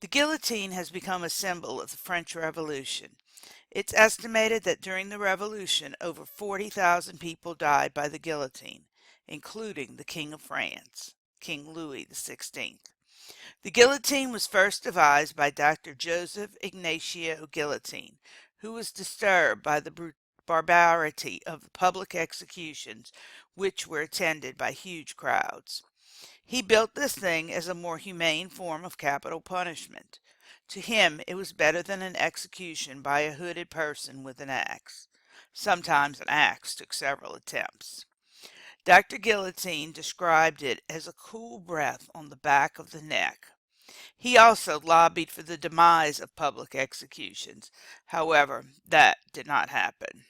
The guillotine has become a symbol of the French Revolution. It's estimated that during the Revolution, over 40,000 people died by the guillotine, including the King of France, King Louis XVI. The guillotine was first devised by Dr. Joseph Ignacio Guillotine, who was disturbed by the barbarity of the public executions, which were attended by huge crowds. He built this thing as a more humane form of capital punishment. To him, it was better than an execution by a hooded person with an axe. Sometimes an axe took several attempts. Dr. Guillotine described it as a cool breath on the back of the neck. He also lobbied for the demise of public executions. However, that did not happen.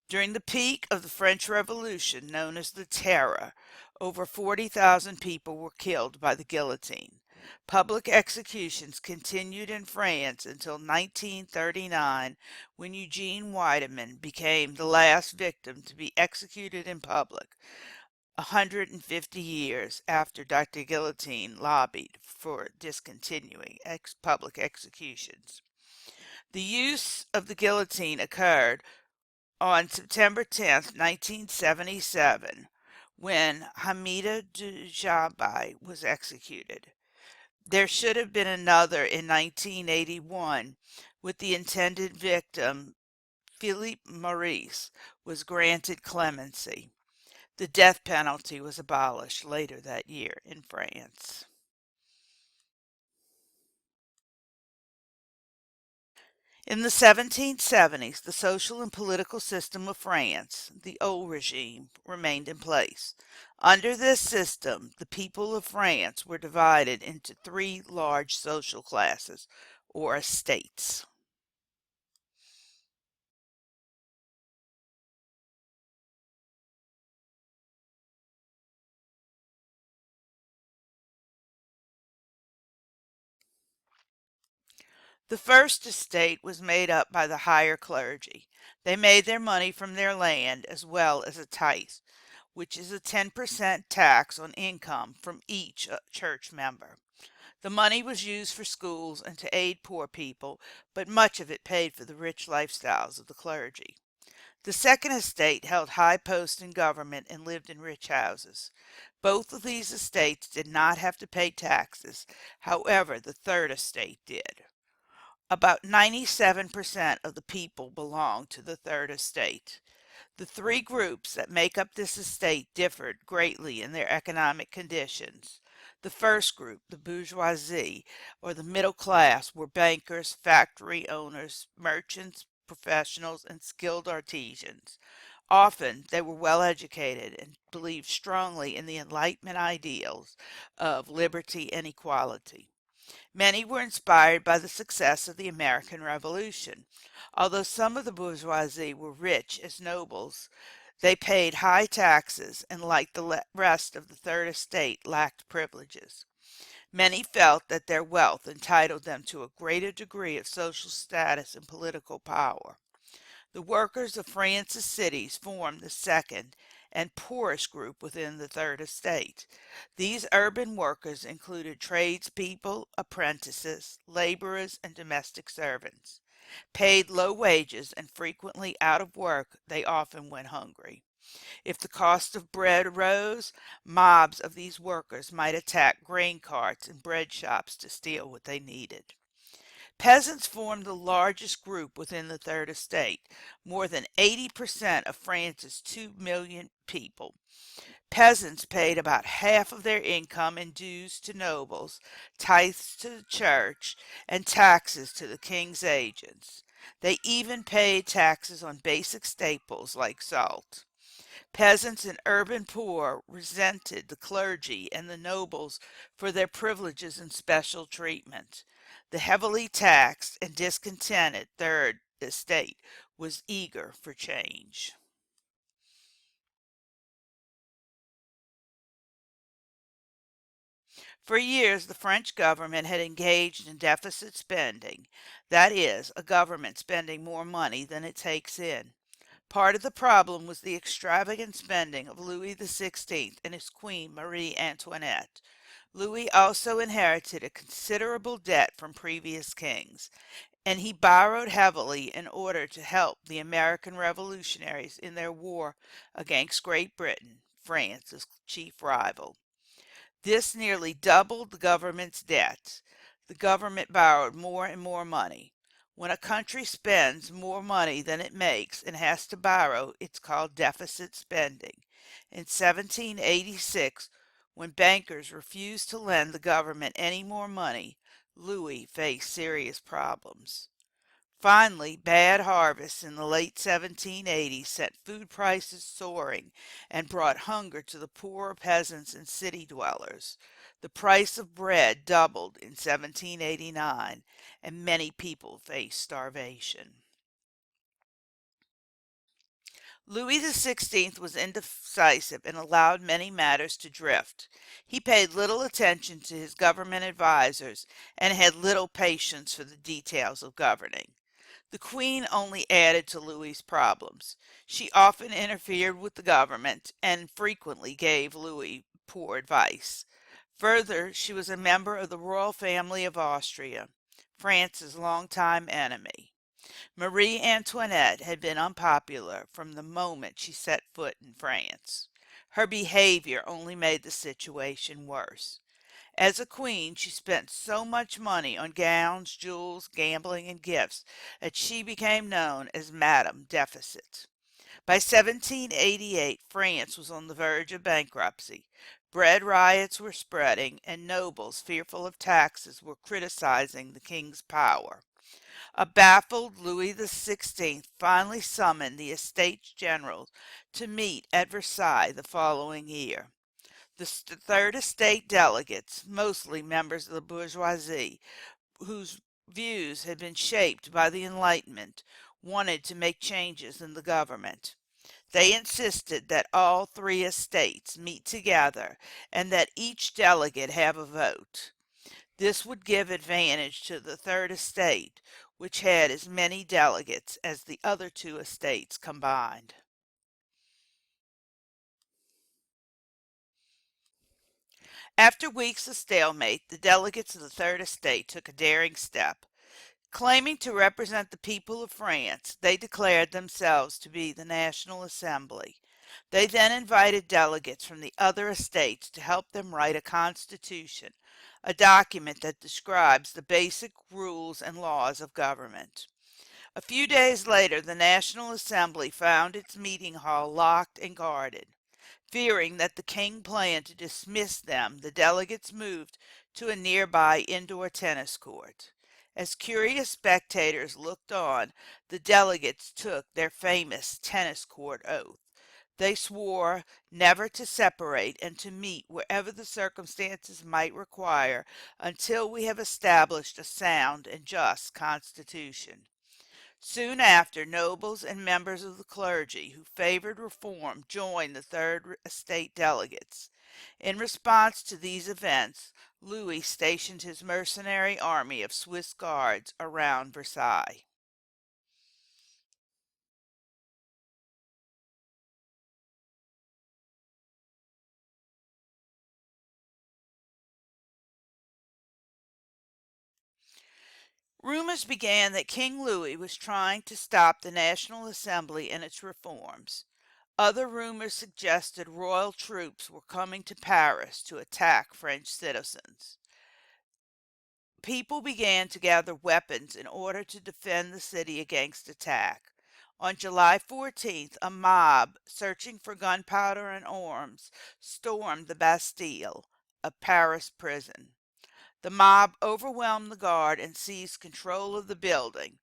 During the peak of the French Revolution, known as the Terror, over 40,000 people were killed by the guillotine. Public executions continued in France until 1939, when Eugene Weidemann became the last victim to be executed in public, 150 years after Dr. Guillotine lobbied for discontinuing public executions. The use of the guillotine occurred on September 10th, 1977, when Hamida Djabi was executed. There should have been another in 1981, with the intended victim, Philippe Maurice, was granted clemency. The death penalty was abolished later that year in France. In the 1770s, the social and political system of France, the old regime, remained in place. Under this system, the people of France were divided into three large social classes, or estates. The first estate was made up by the higher clergy. They made their money from their land as well as a tithe, which is a 10% tax on income from each church member. The money was used for schools and to aid poor people, but much of it paid for the rich lifestyles of the clergy. The second estate held high posts in government and lived in rich houses. Both of these estates did not have to pay taxes. However, the third estate did. About 97% of the people belong to the third estate. The three groups that make up this estate differed greatly in their economic conditions. The first group, the bourgeoisie, or the middle class, were bankers, factory owners, merchants, professionals, and skilled artisans. Often they were well educated and believed strongly in the Enlightenment ideals of liberty and equality. Many were inspired by the success of the American Revolution. Although some of the bourgeoisie were rich as nobles, they paid high taxes and, like the rest of the Third Estate, lacked privileges. Many felt that their wealth entitled them to a greater degree of social status and political power. The workers of France's cities formed the second and poorest group within the Third Estate. These urban workers included tradespeople, apprentices, laborers, and domestic servants. Paid low wages and frequently out of work, they often went hungry. If the cost of bread rose, mobs of these workers might attack grain carts and bread shops to steal what they needed. Peasants formed the largest group within the Third Estate, more than 80% of France's 2 million people. Peasants paid about half of their income in dues to nobles, tithes to the church, and taxes to the king's agents. They even paid taxes on basic staples like salt. Peasants and urban poor resented the clergy and the nobles for their privileges and special treatment. The heavily taxed and discontented Third Estate was eager for change. For years, the French government had engaged in deficit spending, that is, a government spending more money than it takes in. Part of the problem was the extravagant spending of Louis XVI and his queen Marie Antoinette. Louis also inherited a considerable debt from previous kings, and he borrowed heavily in order to help the American revolutionaries in their war against Great Britain, France's chief rival. This nearly doubled the government's debt. The government borrowed more and more money. When a country spends more money than it makes and has to borrow, it's called deficit spending. In 1786, when bankers refused to lend the government any more money, Louis faced serious problems. Finally, bad harvests in the late 1780s sent food prices soaring and brought hunger to the poorer peasants and city dwellers. The price of bread doubled in 1789, and many people faced starvation. Louis XVI was indecisive and allowed many matters to drift. He paid little attention to his government advisers and had little patience for the details of governing. The Queen only added to Louis's problems. She often interfered with the government and frequently gave Louis poor advice. Further, she was a member of the royal family of Austria, France's longtime enemy. Marie Antoinette had been unpopular from the moment she set foot in France. Her behavior only made the situation worse. As a queen, she spent so much money on gowns, jewels, gambling, and gifts that she became known as Madame Deficit. By 1788, France was on the verge of bankruptcy. Bread riots were spreading, and nobles, fearful of taxes, were criticizing the king's power. A baffled Louis XVI finally summoned the Estates General to meet at Versailles the following year. The Third Estate delegates, mostly members of the bourgeoisie, whose views had been shaped by the Enlightenment, wanted to make changes in the government. They insisted that all three estates meet together and that each delegate have a vote. This would give advantage to the Third Estate, which had as many delegates as the other two estates combined. After weeks of stalemate, the delegates of the Third Estate took a daring step. Claiming to represent the people of France, they declared themselves to be the National Assembly. They then invited delegates from the other estates to help them write a constitution, a document that describes the basic rules and laws of government. A few days later, the National Assembly found its meeting hall locked and guarded. Fearing that the king planned to dismiss them, the delegates moved to a nearby indoor tennis court. As curious spectators looked on, the delegates took their famous tennis court oath. They swore never to separate and to meet wherever the circumstances might require until we have established a sound and just constitution. Soon after, nobles and members of the clergy who favored reform joined the Third Estate delegates. In response to these events, Louis stationed his mercenary army of Swiss guards around Versailles. Rumors began that King Louis was trying to stop the National Assembly and its reforms. Other rumors suggested royal troops were coming to Paris to attack French citizens. People began to gather weapons in order to defend the city against attack. On July 14th, a mob searching for gunpowder and arms stormed the Bastille, a Paris prison. The mob overwhelmed the guard and seized control of the building.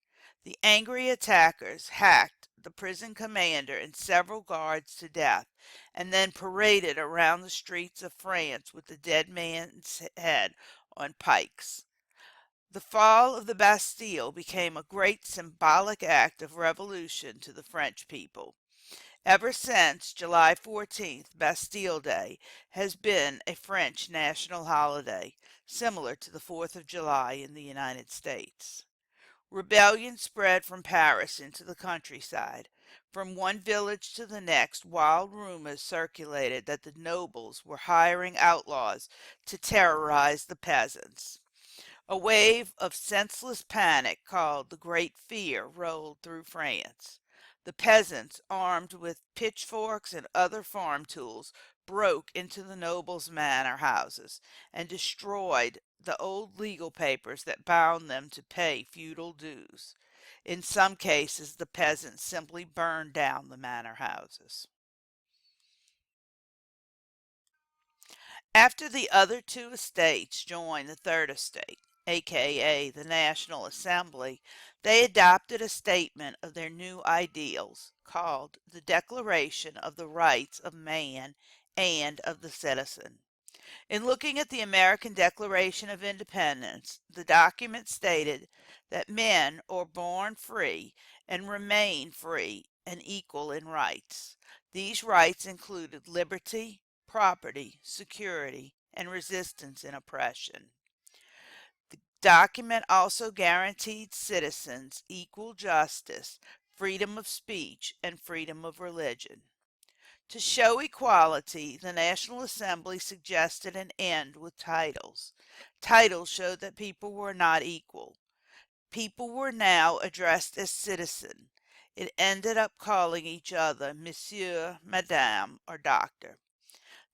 The angry attackers hacked the prison commander and several guards to death, and then paraded around the streets of France with the dead man's head on pikes. The fall of the Bastille became a great symbolic act of revolution to the French people. Ever since July 14th, Bastille Day has been a French national holiday, similar to the 4th of July in the United States. Rebellion spread from Paris into the countryside. From one village to the next, wild rumors circulated that the nobles were hiring outlaws to terrorize the peasants. A wave of senseless panic called the Great Fear rolled through France. The peasants, armed with pitchforks and other farm tools, broke into the nobles' manor houses and destroyed the old legal papers that bound them to pay feudal dues. In some cases, the peasants simply burned down the manor houses. After the other two estates joined the Third Estate, aka the National Assembly, they adopted a statement of their new ideals called the Declaration of the Rights of Man and of the Citizen. In looking at the American Declaration of Independence, the document stated that men are born free and remain free and equal in rights. These rights included liberty, property, security, and resistance in oppression. The document also guaranteed citizens equal justice, freedom of speech, and freedom of religion. To show equality, the National Assembly suggested an end with titles. Titles showed that people were not equal. People were now addressed as citizen. It ended up calling each other Monsieur, Madame, or Doctor.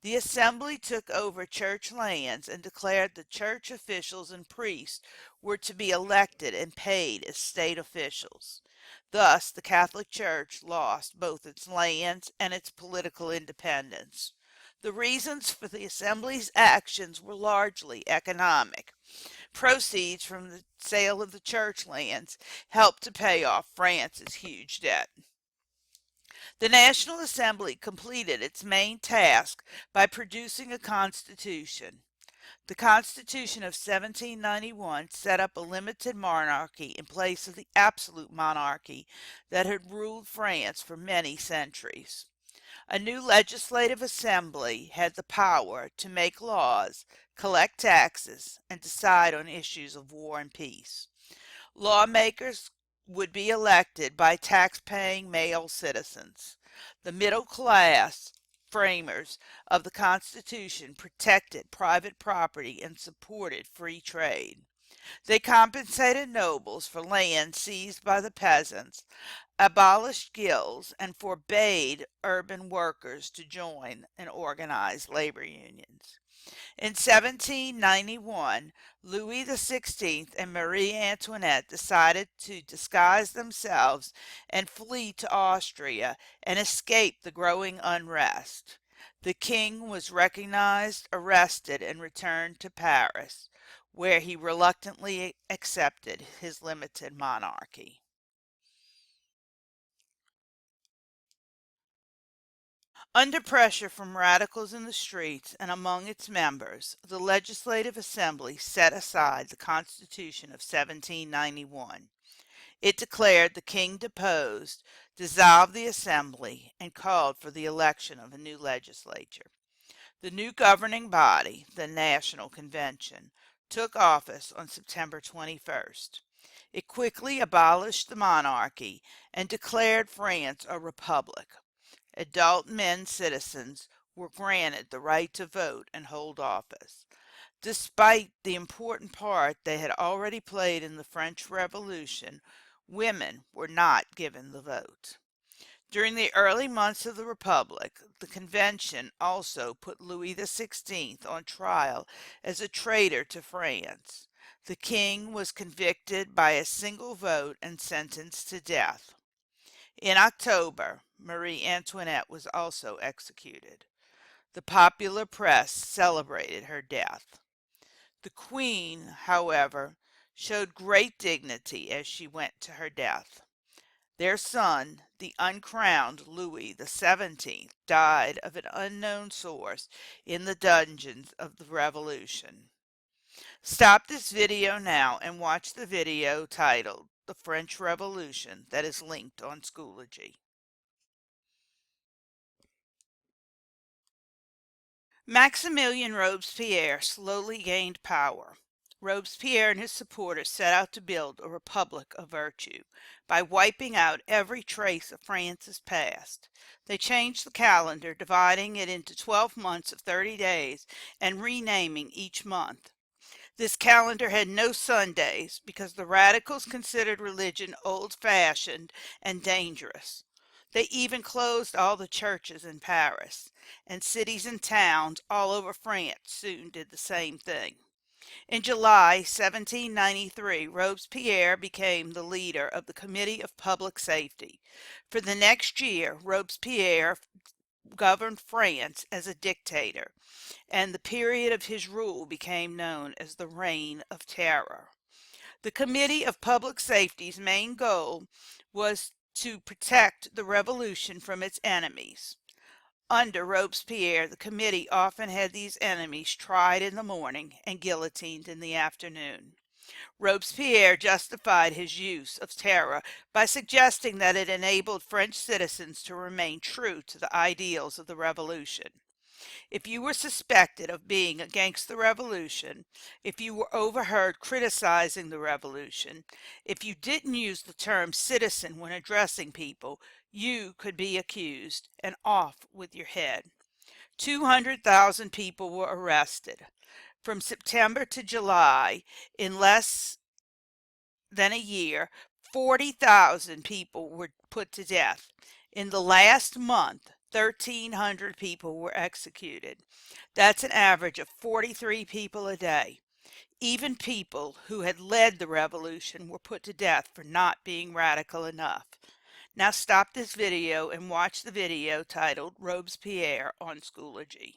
The assembly took over church lands and declared the church officials and priests were to be elected and paid as state officials. Thus, the Catholic Church lost both its lands and its political independence. The reasons for the assembly's actions were largely economic. Proceeds from the sale of the church lands helped to pay off France's huge debt. The National Assembly completed its main task by producing a constitution. The Constitution of 1791 set up a limited monarchy in place of the absolute monarchy that had ruled France for many centuries. A new legislative assembly had the power to make laws, collect taxes, and decide on issues of war and peace. Lawmakers would be elected by tax-paying male citizens. The middle class framers of the Constitution protected private property and supported free trade. They compensated nobles for land seized by the peasants, abolished guilds, and forbade urban workers to join and organize labor unions. In 1791, Louis XVI and Marie Antoinette decided to disguise themselves and flee to Austria and escape the growing unrest. The king was recognized, arrested, and returned to Paris, where he reluctantly accepted his limited monarchy. Under pressure from radicals in the streets and among its members, the Legislative Assembly set aside the Constitution of 1791. It declared the king deposed, dissolved the Assembly, and called for the election of a new legislature. The new governing body, the National Convention, took office on September 21st. It quickly abolished the monarchy and declared France a republic. Adult men citizens were granted the right to vote and hold office. Despite the important part they had already played in the French Revolution, women were not given the vote. During the early months of the Republic, the convention also put Louis XVI on trial as a traitor to France. The king was convicted by a single vote and sentenced to death. In October, Marie Antoinette was also executed. The popular press celebrated her death. The queen, however, showed great dignity as she went to her death. Their son, the uncrowned Louis XVII, died of an unknown source in the dungeons of the Revolution. Stop this video now and watch the video titled The French Revolution that is linked on Schoology. Maximilien Robespierre slowly gained power. Robespierre and his supporters set out to build a republic of virtue by wiping out every trace of France's past. They changed the calendar, dividing it into 12 months of 30 days and renaming each month. This calendar had no Sundays because the radicals considered religion old-fashioned and dangerous. They even closed all the churches in Paris, and cities and towns all over France soon did the same thing. In July 1793, Robespierre became the leader of the Committee of Public Safety. For the next year, Robespierre governed France as a dictator, and the period of his rule became known as the Reign of Terror. The Committee of Public Safety's main goal was to protect the revolution from its enemies. Under Robespierre, the committee often had these enemies tried in the morning and guillotined in the afternoon. Robespierre justified his use of terror by suggesting that it enabled French citizens to remain true to the ideals of the revolution. If you were suspected of being against the revolution, if you were overheard criticizing the revolution, if you didn't use the term citizen when addressing people, you could be accused and off with your head. 200,000 people were arrested. From September to July, in less than a year, 40,000 people were put to death. In the last month, 1,300 people were executed. That's an average of 43 people a day. Even people who had led the revolution were put to death for not being radical enough. Now stop this video and watch the video titled Robespierre on Schoology.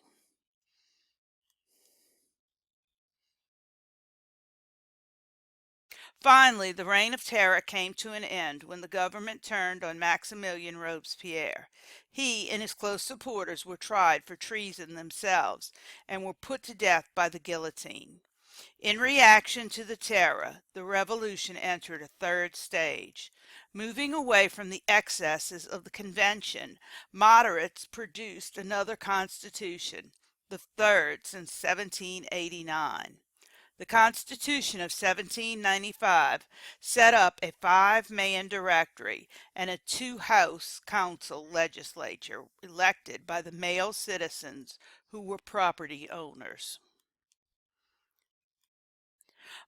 Finally, the Reign of Terror came to an end when the government turned on Maximilien Robespierre. He and his close supporters were tried for treason themselves and were put to death by the guillotine. In reaction to the terror, the revolution entered a third stage. Moving away from the excesses of the convention, moderates produced another constitution, the third since 1789. The Constitution of 1795 set up a 5-man directory and a 2-house council legislature elected by the male citizens who were property owners.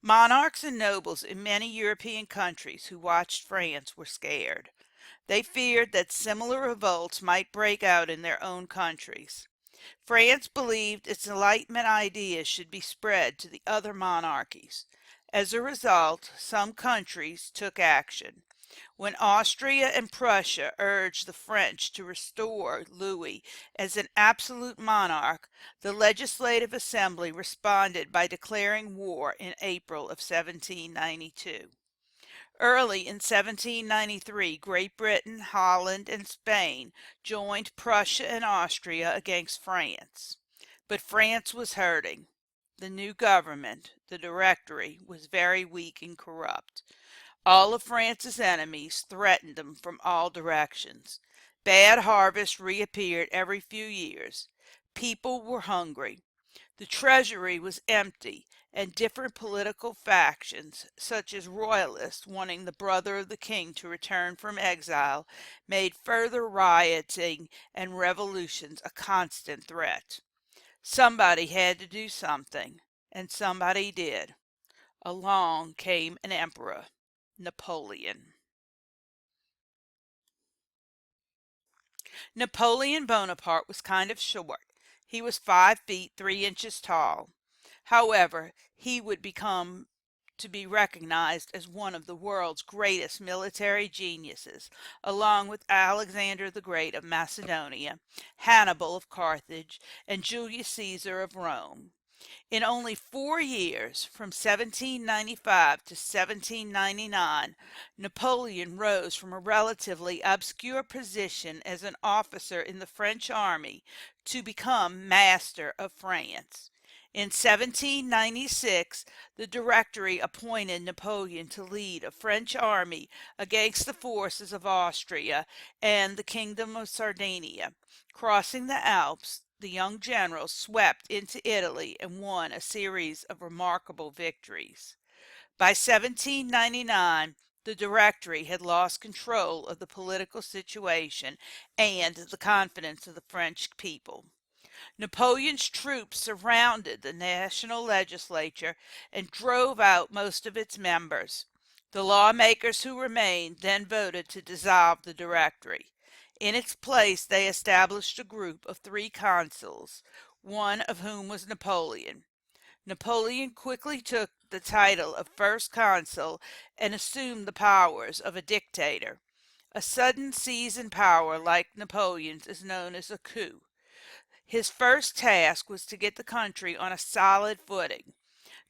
Monarchs and nobles in many European countries who watched France were scared. They feared that similar revolts might break out in their own countries. France believed its Enlightenment ideas should be spread to the other monarchies. As a result, some countries took action. When Austria and Prussia urged the French to restore Louis as an absolute monarch, the Legislative Assembly responded by declaring war in April of 1792. Early in 1793, Great Britain, Holland, and Spain joined Prussia and Austria against France. But France was hurting. The new government, the Directory, was very weak and corrupt. All of France's enemies threatened them from all directions. Bad harvests reappeared every few years. People were hungry. The treasury was empty, and different political factions, such as royalists wanting the brother of the king to return from exile, made further rioting and revolutions a constant threat. Somebody had to do something, and somebody did. Along came an emperor, Napoleon. Napoleon Bonaparte was kind of short. He was 5 feet 3 inches tall. However, he would become to be recognized as one of the world's greatest military geniuses, along with Alexander the Great of Macedonia, Hannibal of Carthage, and Julius Caesar of Rome. In only 4 years, from 1795 to 1799, Napoleon rose from a relatively obscure position as an officer in the French army to become master of France. In 1796, the Directory appointed Napoleon to lead a French army against the forces of Austria and the Kingdom of Sardinia. Crossing the Alps, the young general swept into Italy and won a series of remarkable victories. By 1799, the Directory had lost control of the political situation and the confidence of the French people. Napoleon's troops surrounded the national legislature and drove out most of its members. The lawmakers who remained then voted to dissolve the Directory. In its place, they established a group of three consuls, one of whom was Napoleon. Napoleon quickly took the title of First Consul and assumed the powers of a dictator. A sudden seize in power like Napoleon's is known as a coup. His first task was to get the country on a solid footing.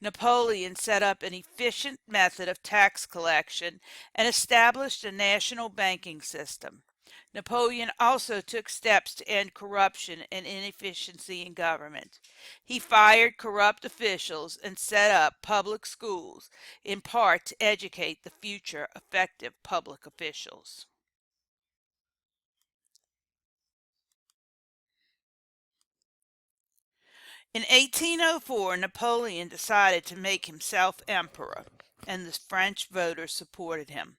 Napoleon set up an efficient method of tax collection and established a national banking system. Napoleon also took steps to end corruption and inefficiency in government. He fired corrupt officials and set up public schools, in part to educate the future effective public officials. In 1804, Napoleon decided to make himself emperor, and the French voters supported him.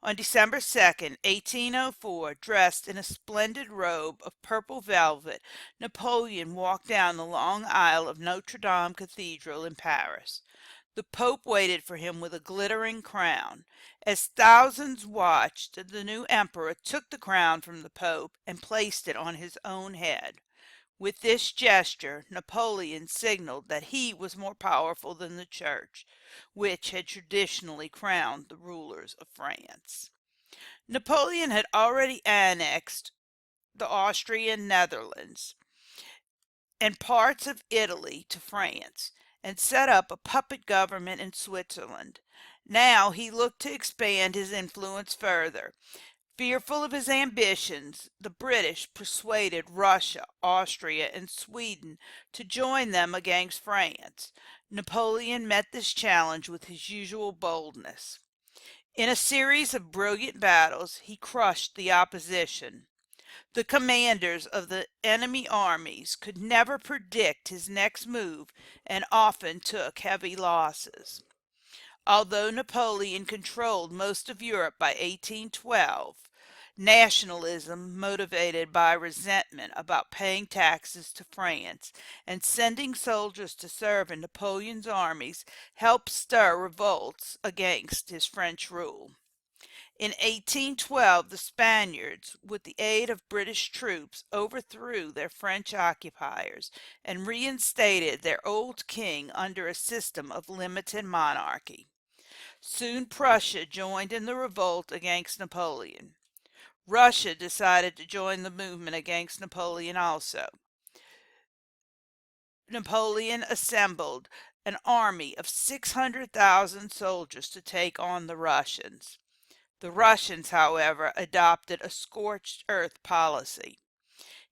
On December 2nd, 1804, dressed in a splendid robe of purple velvet, Napoleon walked down the long aisle of Notre Dame Cathedral in Paris. The Pope waited for him with a glittering crown. As thousands watched, the new emperor took the crown from the Pope and placed it on his own head. With this gesture, Napoleon signaled that he was more powerful than the Church, which had traditionally crowned the rulers of France. Napoleon had already annexed the Austrian Netherlands and parts of Italy to France and set up a puppet government in Switzerland. Now he looked to expand his influence further. Fearful of his ambitions, the British persuaded Russia, Austria, and Sweden to join them against France. Napoleon met this challenge with his usual boldness. In a series of brilliant battles, he crushed the opposition. The commanders of the enemy armies could never predict his next move and often took heavy losses. Although Napoleon controlled most of Europe by 1812, nationalism motivated by resentment about paying taxes to France and sending soldiers to serve in Napoleon's armies helped stir revolts against his French rule. In 1812, the Spaniards, with the aid of British troops, overthrew their French occupiers and reinstated their old king under a system of limited monarchy. Soon Prussia joined in the revolt against Napoleon. Russia decided to join the movement against Napoleon also. Napoleon assembled an army of 600,000 soldiers to take on the Russians. The Russians, however, adopted a scorched earth policy.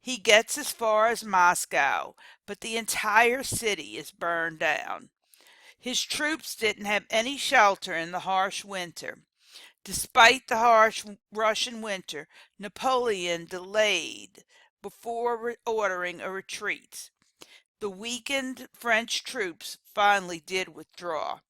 He gets as far as Moscow, but the entire city is burned down. His troops didn't have any shelter in the harsh winter. Despite the harsh Russian winter, Napoleon delayed before ordering a retreat. The weakened French troops finally did withdraw.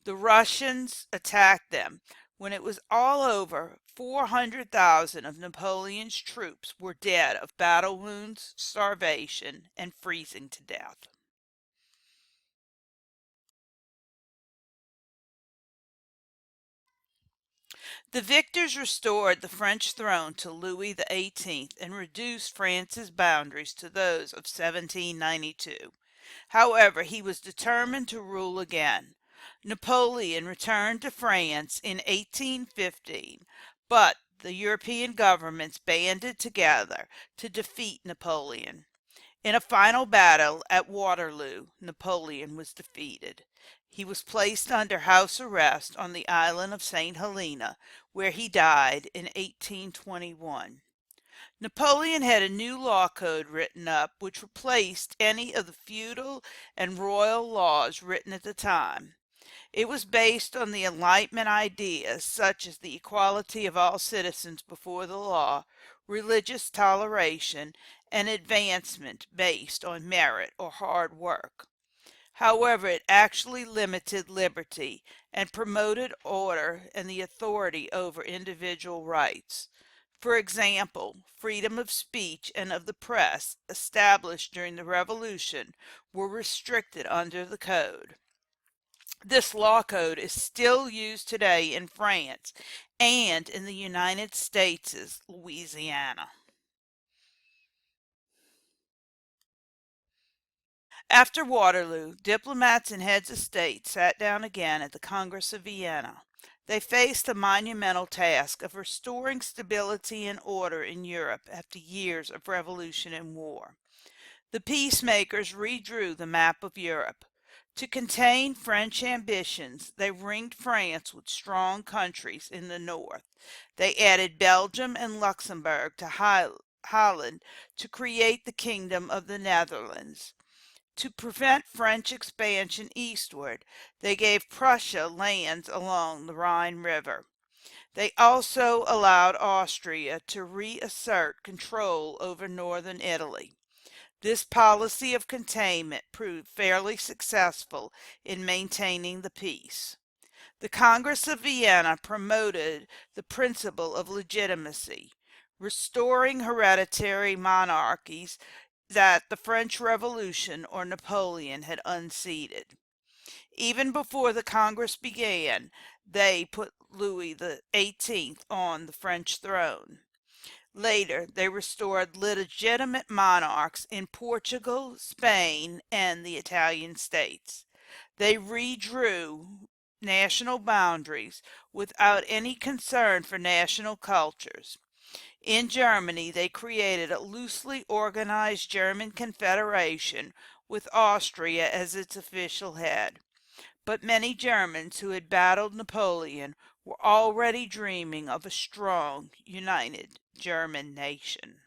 The Russians attacked them. When it was all over, 400,000 of Napoleon's troops were dead of battle wounds, starvation, and freezing to death. The victors restored the French throne to Louis XVIII and reduced France's boundaries to those of 1792. However, he was determined to rule again. Napoleon returned to France in 1815, but the European governments banded together to defeat Napoleon. In a final battle at Waterloo, Napoleon was defeated. He was placed under house arrest on the island of St. Helena, where he died in 1821. Napoleon had a new law code written up which replaced any of the feudal and royal laws written at the time. It was based on the Enlightenment ideas such as the equality of all citizens before the law, religious toleration, and advancement based on merit or hard work. However, it actually limited liberty and promoted order and the authority over individual rights. For example, freedom of speech and of the press, established during the Revolution, were restricted under the Code. This law code is still used today in France and in the United States' Louisiana. After Waterloo, diplomats and heads of state sat down again at the Congress of Vienna. They faced the monumental task of restoring stability and order in Europe after years of revolution and war. The peacemakers redrew the map of Europe. To contain French ambitions, they ringed France with strong countries in the north. They added Belgium and Luxembourg to Holland to create the Kingdom of the Netherlands. To prevent French expansion eastward, they gave Prussia lands along the Rhine River. They also allowed Austria to reassert control over northern Italy. This policy of containment proved fairly successful in maintaining the peace. The Congress of Vienna promoted the principle of legitimacy, restoring hereditary monarchies that the French Revolution or Napoleon had unseated. Even before the Congress began, they put Louis XVIII on the French throne. Later, they restored legitimate monarchs in Portugal, Spain, and the Italian states. They redrew national boundaries without any concern for national cultures. In Germany, they created a loosely organized German confederation with Austria as its official head. But many Germans who had battled Napoleon were already dreaming of a strong, united German nation.